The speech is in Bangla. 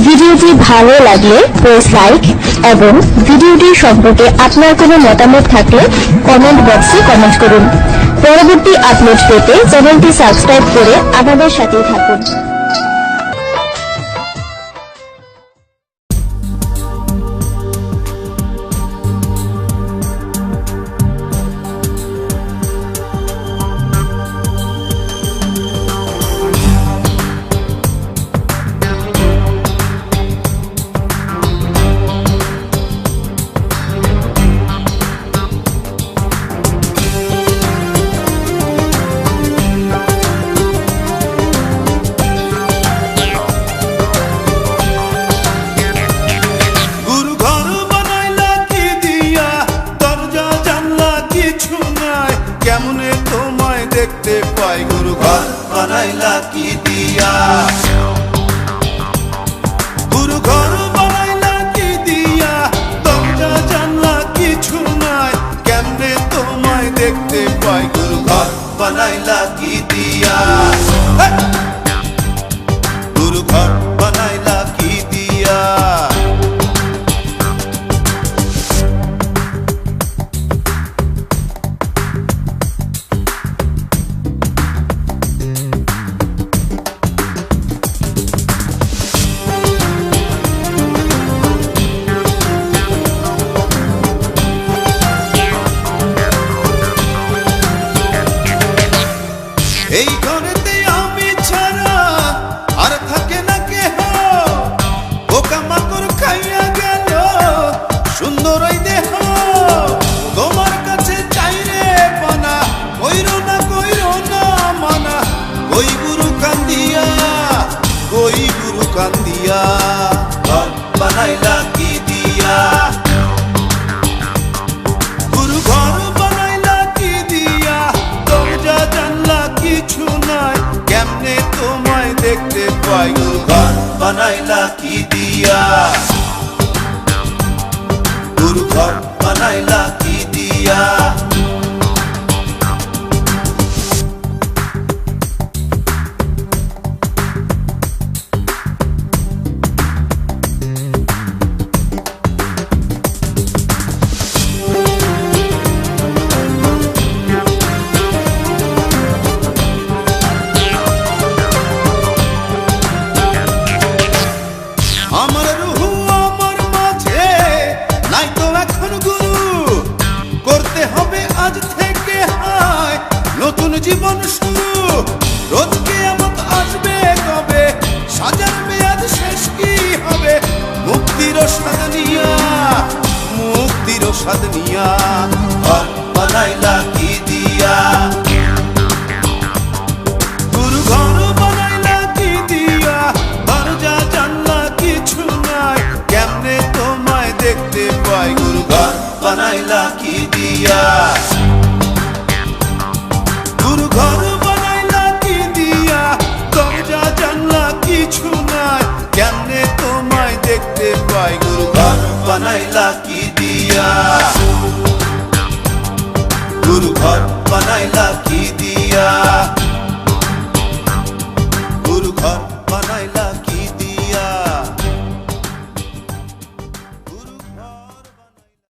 ভিডিওটি ভালো লাগলে প্রেস লাইক এবং ভিডিওটি সম্পর্কে আপনার কোনো মতামত থাকলে কমেন্ট বক্সে কমেন্ট করুন। পরবর্তী আপলোড পেতে চ্যানেলটি সাবস্ক্রাইব করে আমাদের সাথেই থাকুন। কেমনে তোমায় দেখতে পাই গুরু ঘর বানাইলা কি দিয়া, গুরু ঘর বানাইলা কি দিয়া, দরজা জানলা কিছু নাই, কেমনে তোমায় দেখতে পাই গুরু ঘর বানাইলা কি দিয়া, গুরু ঘর বানাইলা কি দিয়া। এই ঘরেতে আমি ছাড়া আর থাকে না কেহ, পোকামাকড় খাইয়া গেল সুন্দর ওই দেহ, তোমার কাছে চাই রে পানা, কইরো না মানা, কই গুরু কান্দিয়া, কই গুরু কান্দিয়া, ঘর বানাইলা কি দিয়া, গুরু ঘর বানাইলা কি দিয়া, দরজা জানলা কিছু নাই, কেমনে তোমায় দেখতে পাই গুরু ঘর বানাইলা কি দিয়া, গুরু ঘর বানাইলা কি দিয়া। আমার রুহু আমার মাঝে নাই তো এখন গুরু, করতে হবে আজ থেকে হায় নতুন জীবন শুরু, রোজ কিয়ামত আসবে কবে, সাজার মেয়াদ শেষ কি হবে, মুক্তির স্বাদ নিয়া, মুক্তির স্বাদ নিয়া, ঘর বানাইলা কি দিয়া, গুরু ঘর বানাইলা কি দিয়া, দরজা জানলা কিছু নাই, কেমনে তোমায় দেখতে পাই গুরু ঘর বানাইলা কি দিয়া, গুরু ঘর বানাইলা কি দিয়া, দরজা জানলা কিছু নাই, কেমনে তোমায় দেখতে পাই গুরু ঘর বানাইলা কি দিয়া, গুরু ঘর বানাইলা কি দিয়া।